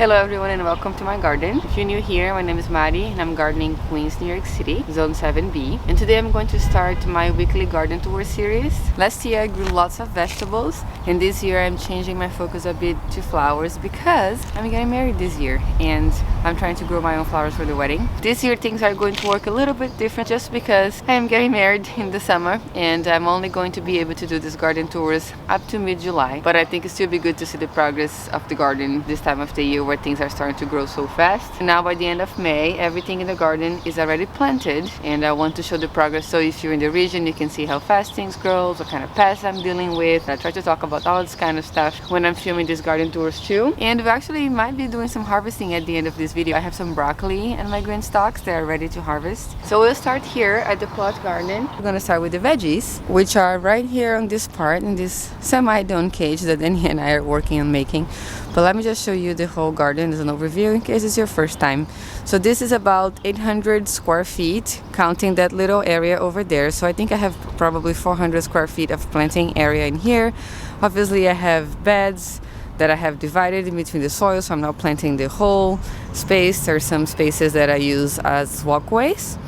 Hello everyone and welcome to my garden. If you're new here, my name is Mari and I'm gardening Queens, New York City, Zone 7B. And today I'm going to start my weekly garden tour series. Last year I grew lots of vegetables and this year I'm changing my focus a bit to flowers because I'm getting married this year and I'm trying to grow my own flowers for the wedding. This year things are going to work a little bit different just because I am getting married in the summer and I'm only going to be able to do these garden tours up to mid-July. But I think it'll still be good to see the progress of the garden this time of the year where things are starting to grow so fast. Now by the end of May, everything in the garden is already planted and I want to show the progress, so if you're in the region you can see how fast things grow, what kind of pests I'm dealing with. I try to talk about all this kind of stuff when I'm filming these garden tours too. And we actually might be doing some harvesting at the end of this video. I have some broccoli and my green stalks that are ready to harvest. So we'll start here at the plot garden. We're gonna start with the veggies, which are right here on this part in this semi-dome cage that Danny and I are working on making. But let me just show you the whole garden as an overview in case it's your first time. So this is about 800 square feet, counting that little area over there. So I think I have probably 400 square feet of planting area in here. Obviously I have beds that I have divided in between the soil, so I'm not planting the whole space. There are some spaces that I use as walkways,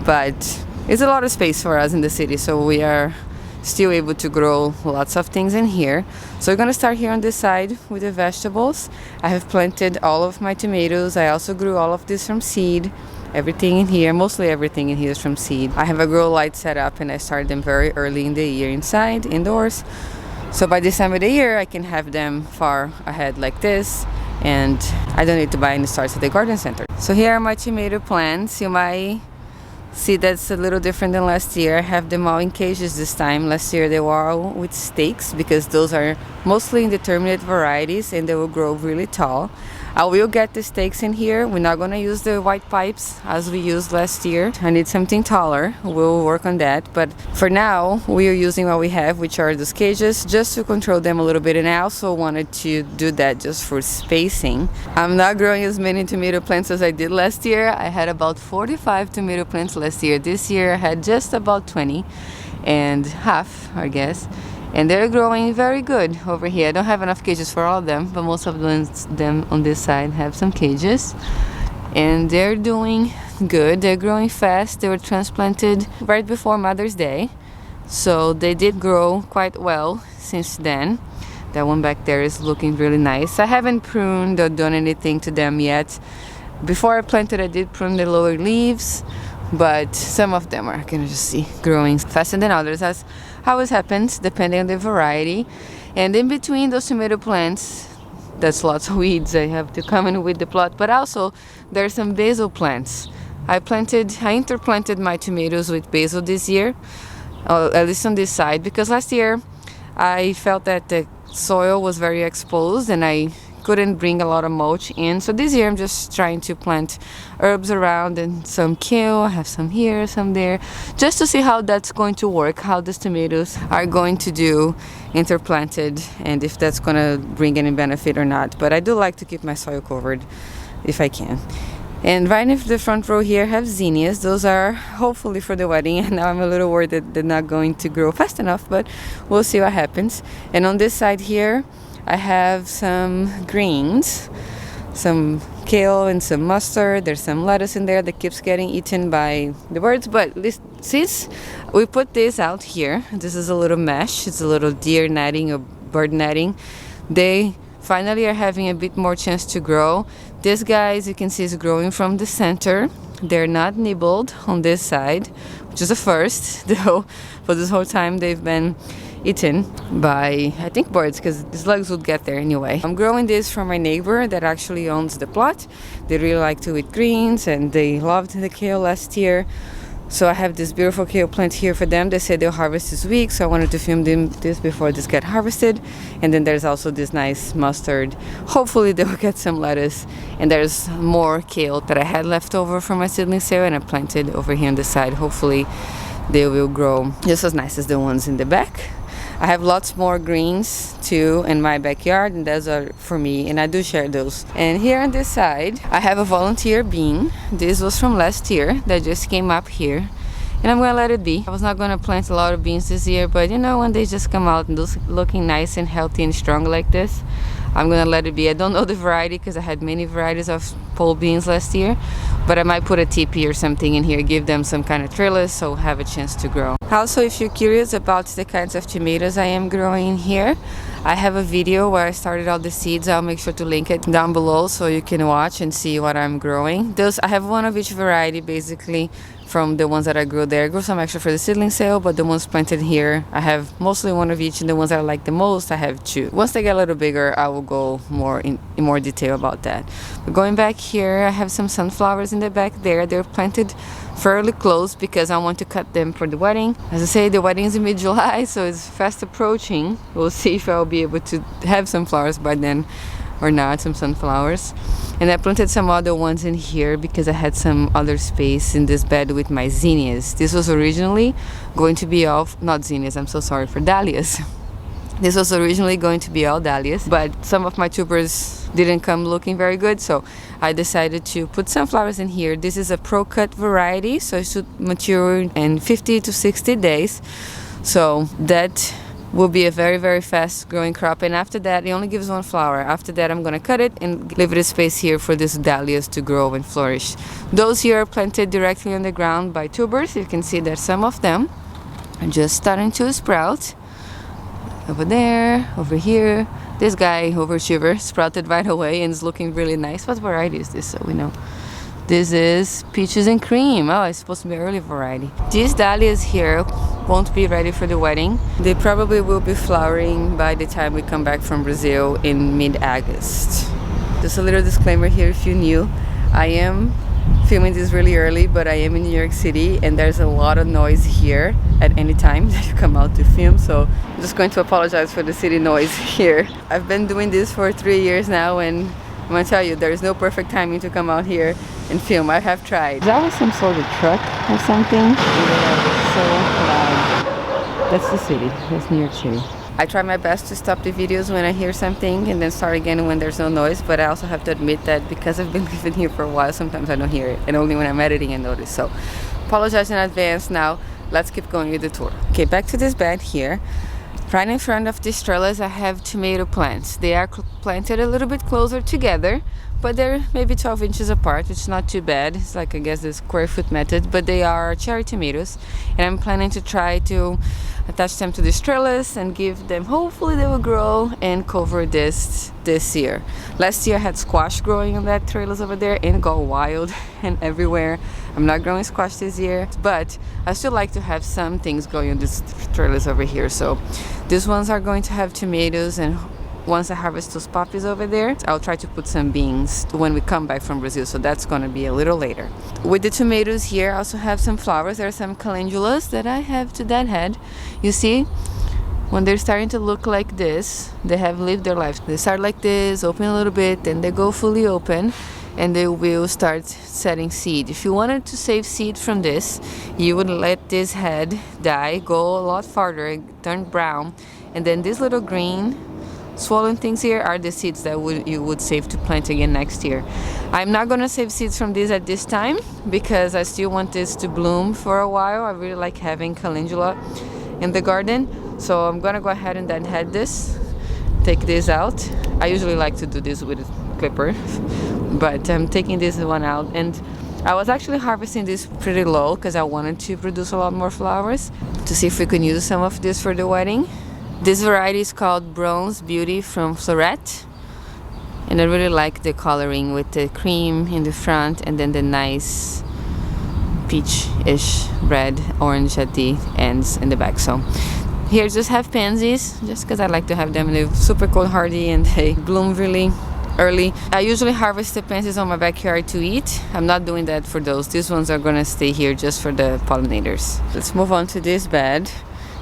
but it's a lot of space for us in the city, so we are still able to grow lots of things in here. So we're gonna start here on this side with the vegetables. I have planted all of my tomatoes. I also grew all of this from seed. Everything in here, mostly everything in here is from seed. I have a grow light set up and I started them very early in the year inside, indoors. So by this time of the year, I can have them far ahead like this, and I don't need to buy any starts at the garden center. So here are my tomato plants. You might see that's a little different than last year. I have them all in cages this time. Last year they were all with stakes because those are mostly indeterminate varieties and they will grow really tall. I will get the stakes in here. We're not gonna use the white pipes as we used last year. I need something taller. We'll work on that. But for now, we are using what we have, which are those cages, just to control them a little bit. And I also wanted to do that just for spacing. I'm not growing as many tomato plants as I did last year. I had about 45 tomato plants last year. This year I had just about 20 and half, I guess. And they're growing very good over here. I don't have enough cages for all of them, but most of them on this side have some cages. And they're doing good. They're growing fast. They were transplanted right before Mother's Day. So they did grow quite well since then. That one back there is looking really nice. I haven't pruned or done anything to them yet. Before I planted, I did prune the lower leaves, but some of them are gonna just see growing faster than others, as always happens depending on the variety. And in between those tomato plants, that's lots of weeds I have to come in with the plot, but also there's some basil plants. I interplanted my tomatoes with basil this year, at least on this side, because last year I felt that the soil was very exposed and I couldn't bring a lot of mulch in. So this year I'm just trying to plant herbs around and some kale. I have some here, some there, just to see how that's going to work, how these tomatoes are going to do interplanted, and if that's going to bring any benefit or not. But I do like to keep my soil covered if I can. And right in the front row here I have zinnias. Those are hopefully for the wedding, and now I'm a little worried that they're not going to grow fast enough, but we'll see what happens. And on this side here I have some greens, some kale and some mustard. There's some lettuce in there that keeps getting eaten by the birds, but since we put this out here, this is a little mesh, it's a little deer netting or bird netting, they finally are having a bit more chance to grow. This guy, as you can see, is growing from the center. They're not nibbled on this side, which is a first, though for this whole time they've been eaten by, I think, birds, because the slugs would get there anyway. I'm growing this from my neighbor that actually owns the plot. They really like to eat greens and they loved the kale last year. So I have this beautiful kale plant here for them. They said they'll harvest this week, so I wanted to film this before this get harvested. And then there's also this nice mustard. Hopefully they'll get some lettuce. And there's more kale that I had left over from my seedling sale and I planted over here on the side. Hopefully they will grow just as nice as the ones in the back. I have lots more greens too in my backyard, and those are for me, and I do share those. And here on this side I have a volunteer bean. This was from last year that just came up here, and I'm gonna let it be. I was not gonna plant a lot of beans this year, but you know, when they just come out and those looking nice and healthy and strong like this, I'm gonna let it be. I don't know the variety because I had many varieties of pole beans last year, but I might put a teepee or something in here, give them some kind of trellis so have a chance to grow. Also, if you're curious about the kinds of tomatoes I am growing here, I have a video where I started all the seeds. I'll make sure to link it down below so you can watch and see what I'm growing. I have one of each variety basically from the ones that I grew there. I grew some extra for the seedling sale, but the ones planted here, I have mostly one of each, and the ones that I like the most, I have two. Once they get a little bigger, I will go in more detail about that. But going back here, I have some sunflowers in the back there. They're planted fairly close because I want to cut them for the wedding. As I say, the wedding is in mid-July, so it's fast approaching. We'll see if I'll be able to have some flowers by then or not, some sunflowers. And I planted some other ones in here because I had some other space in this bed with my zinnias. This was originally going to be all, not zinnias, I'm so sorry, for dahlias. This was originally going to be all dahlias, but some of my tubers didn't come looking very good, so I decided to put sunflowers in here. This is a pro-cut variety, so it should mature in 50 to 60 days. So that will be a very, very fast growing crop, and after that it only gives one flower. After that I'm gonna cut it and leave it a space here for these dahlias to grow and flourish. Those here are planted directly on the ground by tubers. You can see that some of them are just starting to sprout. Over there, over here. This guy, overachiever, sprouted right away and is looking really nice. What variety is this, so we know? This is peaches and cream. Oh, it's supposed to be an early variety. These dahlias here won't be ready for the wedding. They probably will be flowering by the time we come back from Brazil in mid-August. Just a little disclaimer here if you're new. I am filming this really early, but I am in New York City and there's a lot of noise here at any time that you come out to film, so I'm just going to apologize for the city noise here. I've been doing this for 3 years now, and I'm gonna tell you, there is no perfect timing to come out here and film. I have tried. That was some sort of truck or something. So loud. That's the city. That's New York City. I try my best to stop the videos when I hear something and then start again when there's no noise, but I also have to admit that because I've been living here for a while, sometimes I don't hear it, and only when I'm editing I notice. So apologize in advance. Now let's keep going with the tour. Okay, back to this bed here. Right in front of these trellis I have tomato plants. They are planted a little bit closer together, but they're maybe 12 inches apart, which is not too bad. It's like, I guess, the square foot method, but they are cherry tomatoes, and I'm planning to try to attach them to this trellis and give them, hopefully they will grow and cover this year. Last year I had squash growing on that trellis over there and it got wild and everywhere. I'm not growing squash this year, but I still like to have some things going on this trellis over here. So these ones are going to have tomatoes, and once I harvest those poppies over there, I'll try to put some beans when we come back from Brazil, so that's gonna be a little later. With the tomatoes here, I also have some flowers. There are some calendulas that I have to that head. You see, when they're starting to look like this, they have lived their life. They start like this, open a little bit, then they go fully open, and they will start setting seed. If you wanted to save seed from this, you would let this head die, go a lot farther, turn brown, and then this little green swollen things here are the seeds that you would save to plant again next year. I'm not gonna save seeds from this at this time because I still want this to bloom for a while. I really like having calendula in the garden, so I'm gonna go ahead and then head this, take this out. I usually like to do this with a clipper, but I'm taking this one out, and I was actually harvesting this pretty low because I wanted to produce a lot more flowers to see if we can use some of this for the wedding. This variety is called Bronze Beauty from Floret, and I really like the coloring with the cream in the front and then the nice peach-ish red orange at the ends in the back. So here just have pansies, just because I like to have them, and they're super cold hardy and they bloom really early. I usually harvest the pansies on my backyard to eat. I'm not doing that for those. These ones are gonna stay here just for the pollinators. Let's move on to this bed.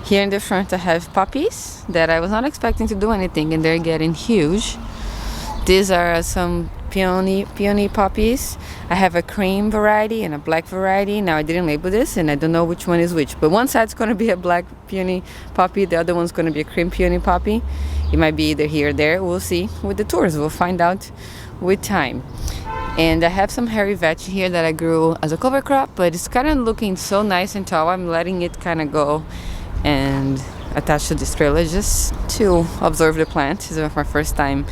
Here in the front I have poppies that I was not expecting to do anything, and they're getting huge. These are some peony poppies. I have a cream variety and a black variety. Now I didn't label this and I don't know which one is which, but one side's going to be a black peony poppy, the other one's going to be a cream peony poppy. It might be either here or there. We'll see with the tours. We'll find out with time. And I have some hairy vetch here that I grew as a cover crop, but it's kind of looking so nice and tall. I'm letting it kind of go and attach to this trailer just to observe the plant. This is my first time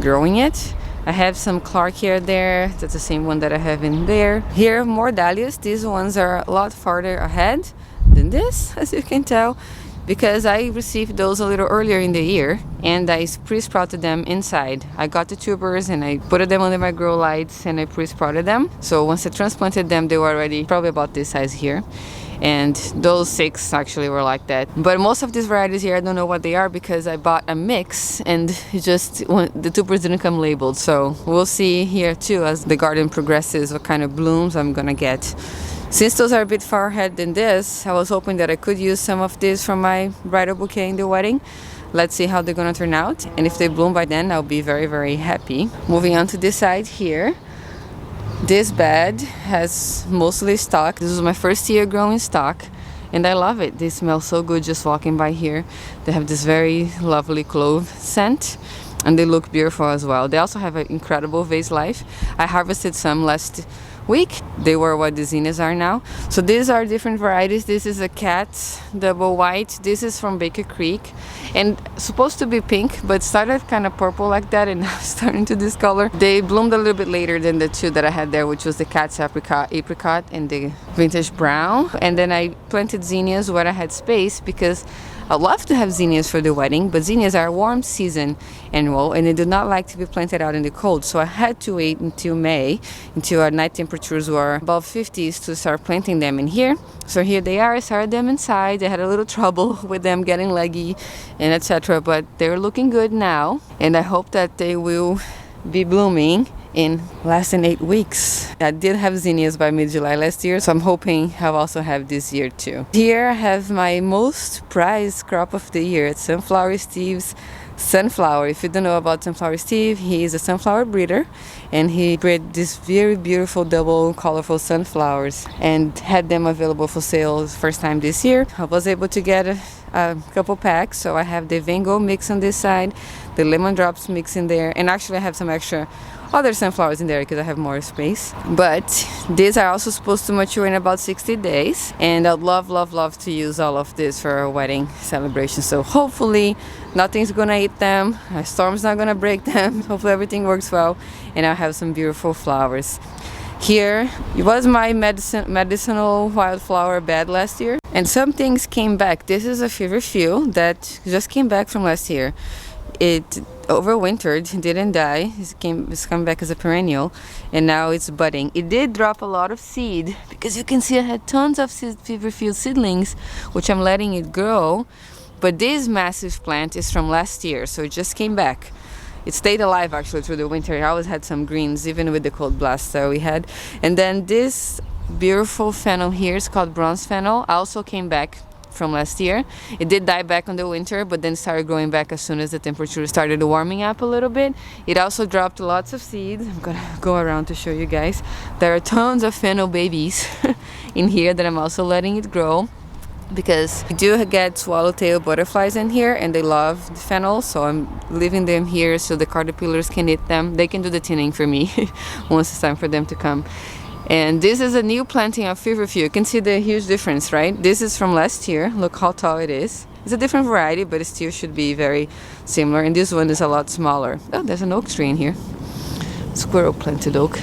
growing it. I have some Clark here there. That's the same one that I have in there. Here, more dahlias. These ones are a lot farther ahead than this, as you can tell, because I received those a little earlier in the year and I pre-sprouted them inside. I got the tubers and I put them under my grow lights and I pre-sprouted them. So once I transplanted them, they were already probably about this size here. And those 6 actually were like that. But most of these varieties here, I don't know what they are because I bought a mix and the tubers didn't come labeled. So we'll see here too as the garden progresses what kind of blooms I'm gonna get. Since those are a bit far ahead than this, I was hoping that I could use some of this from my bridal bouquet in the wedding. Let's see how they're gonna turn out. And if they bloom by then, I'll be very, very happy. Moving on to this side here. This bed has mostly stock. This was my first year growing stock and I love it. They smell so good just walking by here. They have this very lovely clove scent and they look beautiful as well. They also have an incredible vase life. I harvested some last week. They were what the zinnias are now. So these are different varieties. This is a cat double white. This is from Baker Creek and supposed to be pink but started kind of purple like that and now starting to this color. They bloomed a little bit later than the 2 that I had there, which was the cat's apricot and the vintage brown. And then I planted zinnias where I had space because I'd love to have zinnias for the wedding, but zinnias are a warm season annual and they do not like to be planted out in the cold. So I had to wait until May, until our night temperatures were above 50s to start planting them in here. So here they are. I started them inside. I had a little trouble with them getting leggy and etc. But they're looking good now and I hope that they will be blooming in less than 8 weeks. I did have zinnias by mid-July last year, so I'm hoping I'll also have this year too. Here I have my most prized crop of the year. It's Sunflower Steve's sunflower. If you don't know about Sunflower Steve, he is a sunflower breeder and he bred these very beautiful double colorful sunflowers and had them available for sale first time this year. I was able to get a couple packs, so I have the Vengo mix on this side, the lemon drops mix in there, and actually I have some extra other sunflowers in there because I have more space. But these are also supposed to mature in about 60 days and I'd love to use all of this for a wedding celebration. So hopefully nothing's gonna eat them, a storm's not gonna break them. Hopefully everything works well and I'll have some beautiful flowers. Here it was my medicinal wildflower bed last year and some things came back. This is a feverfew that just came back from last year. It overwintered, didn't die. It's come back as a perennial and now it's budding. It did drop a lot of seed because you can see I had tons of feverfew seedlings which I'm letting it grow, but this massive plant is from last year, so it just came back. It stayed alive actually through the winter. I always had some greens even with the cold blast that we had. And then this beautiful fennel here is called bronze fennel, also came back from last year. It did die back on the winter but then started growing back as soon as the temperature started warming up a little bit. It also dropped lots of seeds. I'm gonna go around to show you guys. There are tons of fennel babies in here that I'm also letting it grow because we do get swallowtail butterflies in here and they love the fennel, so I'm leaving them here so the caterpillars can eat them. They can do the tinning for me once it's time for them to come. And this is a new planting of feverfew. You can see the huge difference, right? This is from last year. Look how tall it is. It's a different variety, but it still should be very similar. And this one is a lot smaller. Oh, there's an oak tree in here. Squirrel planted oak.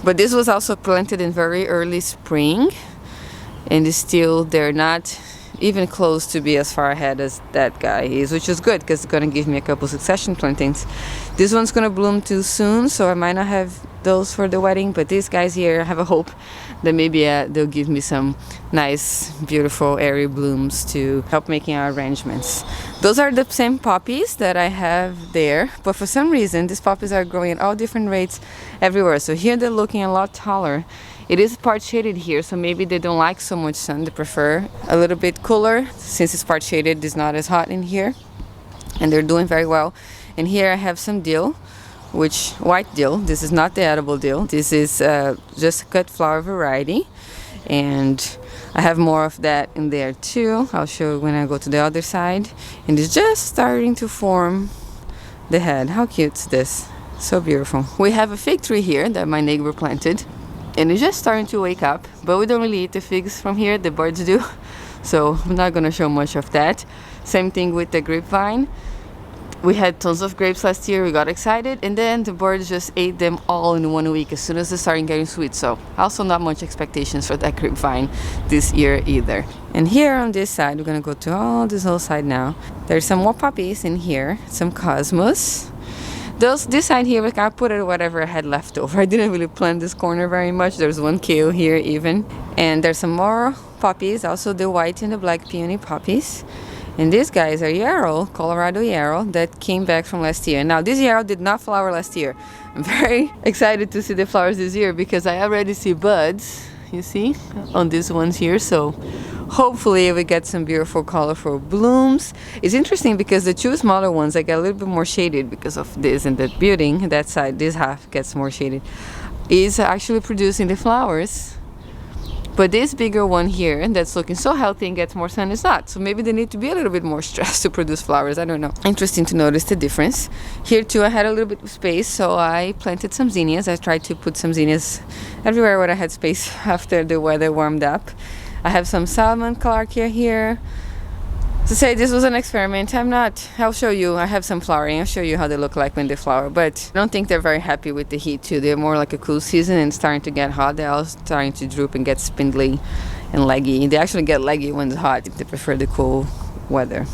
But this was also planted in very early spring. And still, they're not even close to be as far ahead as that guy is, which is good because it's going to give me a couple succession plantings. This one's going to bloom too soon, so I might not have those for the wedding, but these guys here, I have a hope that maybe they'll give me some nice, beautiful, airy blooms to help making our arrangements. Those are the same poppies that I have there, but for some reason, these poppies are growing at all different rates everywhere. So here they're looking a lot taller. It is part shaded here, so maybe they don't like so much sun. They prefer a little bit cooler. Since it's part shaded, it's not as hot in here. And they're doing very well. And here I have some dill, which white dill. This is not the edible dill. This is just a cut flower variety. And I have more of that in there too. I'll show you when I go to the other side. And it's just starting to form the head. How cute is this? So beautiful. We have a fig tree here that my neighbor planted. And it's just starting to wake up, but we don't really eat the figs from here, the birds do. So I'm not gonna show much of that. Same thing with the grapevine. We had tons of grapes last year, we got excited, and then the birds just ate them all in 1 week as soon as they started getting sweet. So also not much expectations for that grapevine this year either. And here on this side, we're gonna go to all this whole side now. There's some more poppies in here, some cosmos. This side here, I put it whatever I had left over. I didn't really plant this corner very much. There's one kale here even. And there's some more poppies, also the white and the black peony poppies. And these guys are yarrow, Colorado yarrow, that came back from last year. Now this yarrow did not flower last year. I'm very excited to see the flowers this year because I already see buds, you see, on these ones here. So hopefully we get some beautiful colorful blooms. It's interesting because the two smaller ones, I get a little bit more shaded because of this and that building. That side, this half gets more shaded, is actually producing the flowers. But this bigger one here that's looking so healthy and gets more sun is not. So maybe they need to be a little bit more stressed to produce flowers. I don't know. Interesting to notice the difference. Here too I had a little bit of space, so I planted some zinnias. I tried to put some zinnias everywhere where I had space after the weather warmed up. I have some salmon clarkia here. To say this was an experiment, I'll show you. I have some flowering. I'll show you how they look like when they flower, but I don't think they're very happy with the heat too. They're more like a cool season and starting to get hot. They're all starting to droop and get spindly and leggy. They actually get leggy when it's hot. They prefer the cool weather.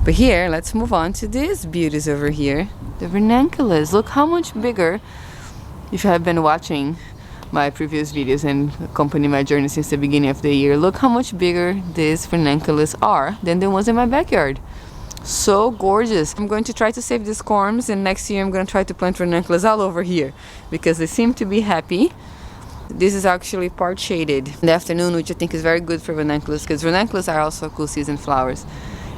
But here, let's move on to these beauties over here. The ranunculus. Look how much bigger, if you have been watching my previous videos and accompany my journey since the beginning of the year, look how much bigger these ranunculus are than the ones in my backyard. So gorgeous. I'm going to try to save these corms, and next year I'm going to try to plant ranunculus all over here because they seem to be happy. This is actually part shaded in the afternoon, which I think is very good for ranunculus because ranunculus are also cool season flowers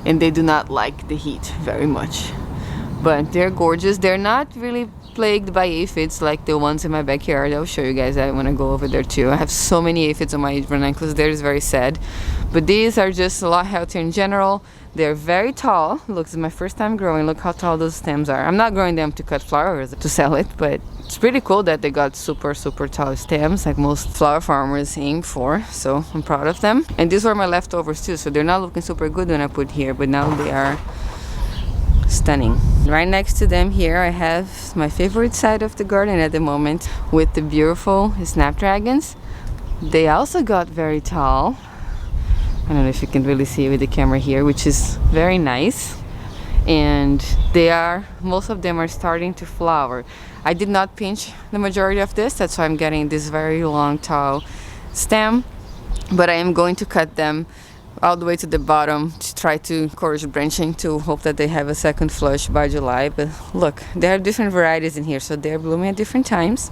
and they do not like the heat very much. But they're gorgeous. They're not really plagued by aphids like the ones in my backyard. I'll show you guys that when I go over there too. I have so many aphids on my ranunculus. That is very sad. But these are just a lot healthier in general. They're very tall. Look, it's my first time growing. Look how tall those stems are. I'm not growing them to cut flowers to sell it, but it's pretty cool that they got super tall stems like most flower farmers aim for. So I'm proud of them. And these were my leftovers too, so they're not looking super good when I put here, but now they are stunning. Right next to them here I have my favorite side of the garden at the moment with the beautiful snapdragons. They also got very tall. I don't know if you can really see it with the camera here, which is very nice. And most of them are starting to flower. I did not pinch the majority of this, that's why I'm getting this very long tall stem, but I am going to cut them all the way to the bottom to try to encourage branching to hope that they have a second flush by July. But look, there are different varieties in here, so they're blooming at different times,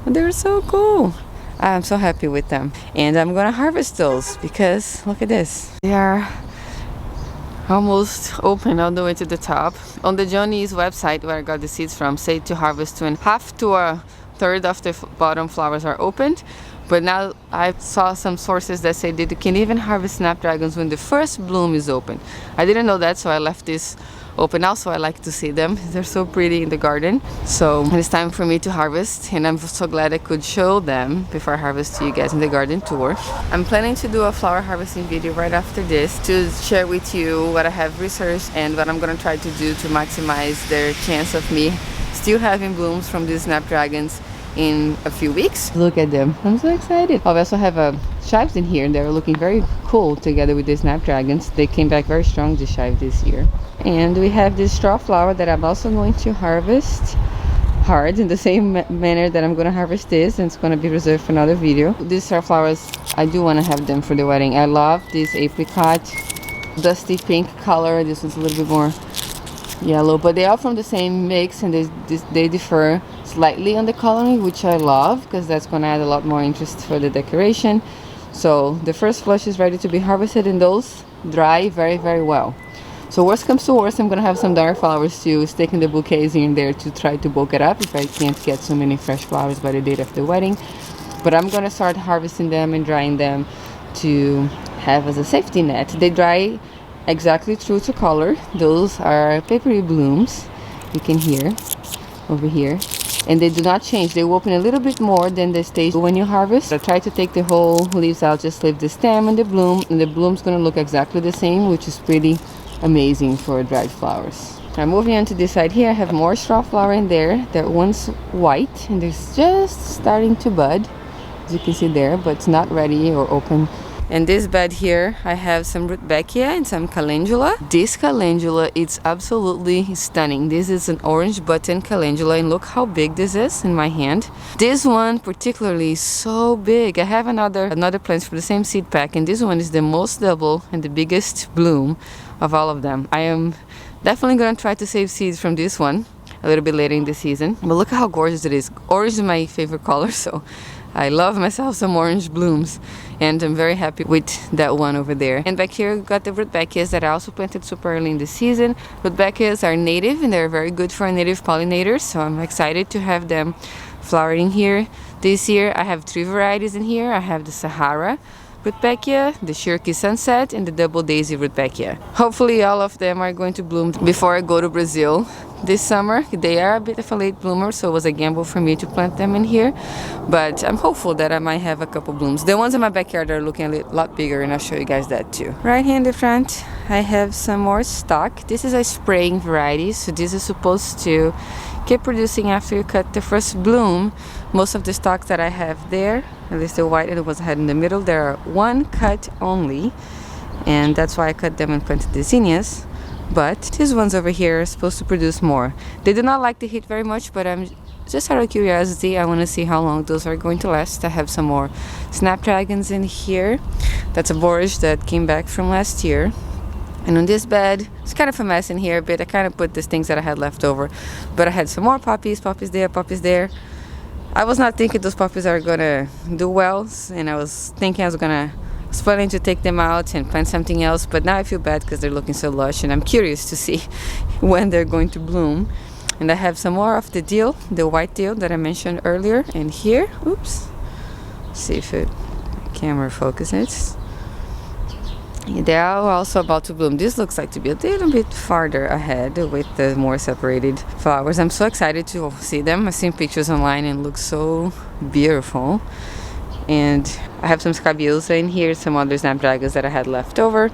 but they're so cool. I'm so happy with them, and I'm gonna harvest those because look at this. They are almost open all the way to the top. On the Johnny's website where I got the seeds from, say to harvest 2.5 to a third of the bottom flowers are opened. But now I saw some sources that say that you can even harvest snapdragons when the first bloom is open. I didn't know that, so I left this open. Also, I like to see them. They're so pretty in the garden. So it's time for me to harvest, and I'm so glad I could show them before I harvest to you guys in the garden tour. I'm planning to do a flower harvesting video right after this to share with you what I have researched and what I'm going to try to do to maximize their chance of me still having blooms from these snapdragons in a few weeks. Look at them. I'm so excited. I also have chives in here, and they're looking very cool together with the snapdragons. They came back very strong, the chive, this year. And we have this straw flower that I'm also going to harvest hard in the same manner that I'm going to harvest this, and it's going to be reserved for another video. These straw flowers, I do want to have them for the wedding. I love this apricot dusty pink color. This one's a little bit more yellow, but they are from the same mix, and they differ slightly on the coloring, which I love because that's going to add a lot more interest for the decoration. So the first flush is ready to be harvested, and those dry very well. So worst comes to worst, I'm going to have some dark flowers to stick in the bouquets in there to try to bulk it up if I can't get so many fresh flowers by the date of the wedding. But I'm going to start harvesting them and drying them to have as a safety net. They dry exactly true to color. Those are papery blooms, you can hear over here, and they do not change. They open a little bit more than the stage when you harvest. I try to take the whole leaves out, just leave the stem and the bloom's going to look exactly the same, which is pretty amazing for dried flowers. I'm moving on to this side here. I have more straw flower in there. That one's white and it's just starting to bud, as you can see there, but it's not ready or open. In this bed here, I have some rudbeckia and some calendula. This calendula, it's absolutely stunning. This is an orange button calendula, and look how big this is in my hand. This one particularly is so big. I have another plant from the same seed pack, and this one is the most double and the biggest bloom of all of them. I am definitely gonna try to save seeds from this one a little bit later in the season. But look at how gorgeous it is. Orange is my favorite color, so I love myself some orange blooms, and I'm very happy with that one over there. And back here we got the rudbeckias that I also planted super early in the season. Rudbeckias are native and they're very good for native pollinators, so I'm excited to have them flowering here. This year I have 3 varieties in here. I have the Sahara rudbeckia, the Cherokee Sunset, and the Double Daisy rudbeckia. Hopefully all of them are going to bloom before I go to Brazil this summer. They are a bit of a late bloomer, so it was a gamble for me to plant them in here, but I'm hopeful that I might have a couple blooms. The ones in my backyard are looking a lot bigger, and I'll show you guys that too. Right here in the front I have some more stock. This is a spraying variety, so this is supposed to keep producing after you cut the first bloom. Most of the stocks that I have there, at least the white and the ones I had in the middle, there are 1 cut only, and that's why I cut them and planted the zinnias. But these ones over here are supposed to produce more. They do not like the heat very much, but I'm just out of curiosity, I want to see how long those are going to last. I have some more snapdragons in here. That's a borage that came back from last year. And on this bed, it's kind of a mess in here, but I kind of put these things that I had left over. But I had some more poppies there, poppies there. I was not thinking those poppies are gonna do well, and I was thinking I was planning to take them out and plant something else, but now I feel bad because they're looking so lush, and I'm curious to see when they're going to bloom. And I have some more of the dill, the white dill that I mentioned earlier. And here, oops, see if the camera focuses. They are also about to bloom. This looks like to be a little bit farther ahead with the more separated flowers. I'm so excited to see them. I've seen pictures online and it looks so beautiful. And I have some scabiosa in here, some other snapdragons that I had left over.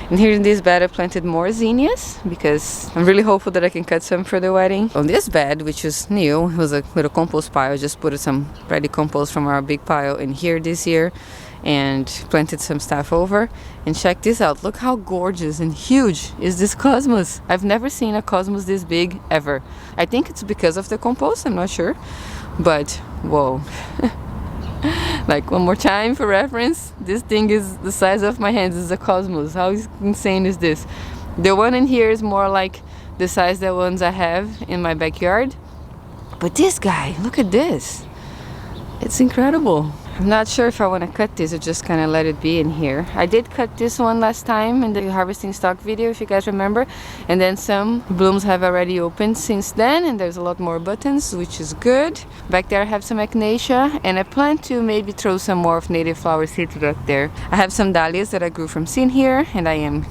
And here in this bed I planted more zinnias because I'm really hopeful that I can cut some for the wedding. On this bed, which is new, it was a little compost pile. I just put some ready compost from our big pile in here this year and planted some stuff over. And check this out, look how gorgeous and huge is this cosmos. I've never seen a cosmos this big ever. I think it's because of the compost, I'm not sure, but whoa. Like, one more time for reference, this thing is the size of my hands. Is a cosmos. How insane is this? The one in here is more like the size that ones I have in my backyard, but this guy, look at this, it's incredible. I'm not sure if I want to cut this or just kind of let it be in here. I did cut this one last time in the harvesting stock video, if you guys remember, and then some blooms have already opened since then, and there's a lot more buttons, which is good. Back there I have some echinacea, and I plan to maybe throw some more of native flower seeds back there. I have some dahlias that I grew from seed here, and I am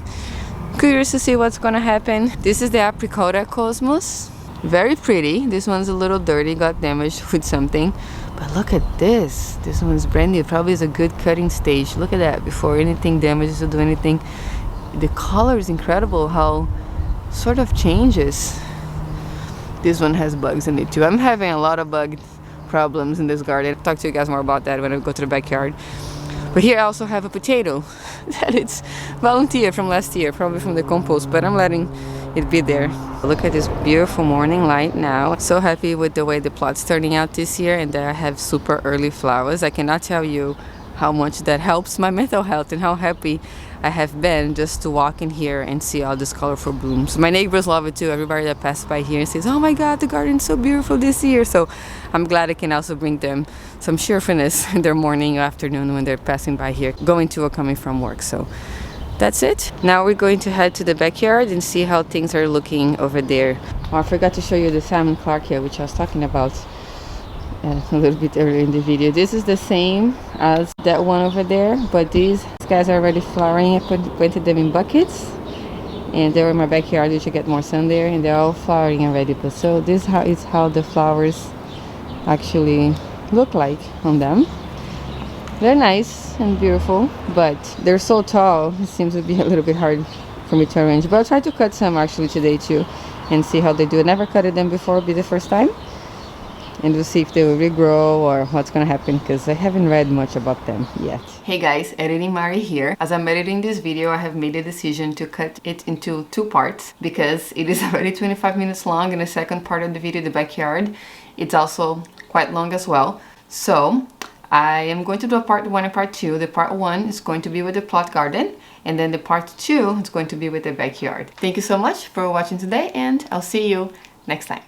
curious to see what's gonna happen. This is the apricota cosmos. Very pretty. This one's a little dirty, got damaged with something. But look at this. This one's brand new. Probably is a good cutting stage. Look at that before anything damages or do anything. The color is incredible how sort of changes. This one has bugs in it too. I'm having a lot of bug problems in this garden. I'll talk to you guys more about that when I go to the backyard. But here I also have a potato that it's volunteer from last year, probably from the compost, but I'm letting it be there. Look at this beautiful morning light now. So happy with the way the plot's turning out this year, and that I have super early flowers. I cannot tell you how much that helps my mental health and how happy I have been just to walk in here and see all these colorful blooms. My neighbors love it too. Everybody that passes by here says, oh my god, the garden's so beautiful this year. So I'm glad I can also bring them some cheerfulness in their morning or afternoon when they're passing by here, going to or coming from work. So that's it. Now we're going to head to the backyard and see how things are looking over there. Oh, I forgot to show you the salmon clarkia, which I was talking about a little bit earlier in the video. This is the same as that one over there, but these guys are already flowering. I planted them in buckets, and they were in my backyard, which I get more sun there, and they're all flowering already. But so this is how the flowers actually look like on them. They're nice and beautiful, but they're so tall, it seems to be a little bit hard for me to arrange. But I'll try to cut some actually today too, and see how they do. I never cut them before, it'll be the first time. And we'll see if they will regrow or what's gonna happen, because I haven't read much about them yet. Hey guys, Editing Mari here. As I'm editing this video, I have made a decision to cut it into 2 parts because it is already 25 minutes long, and the second part of the video, the backyard, it's also quite long as well. So I am going to do a part 1 and part 2. The part 1 is going to be with the plot garden, and then the part 2 is going to be with the backyard. Thank you so much for watching today, and I'll see you next time.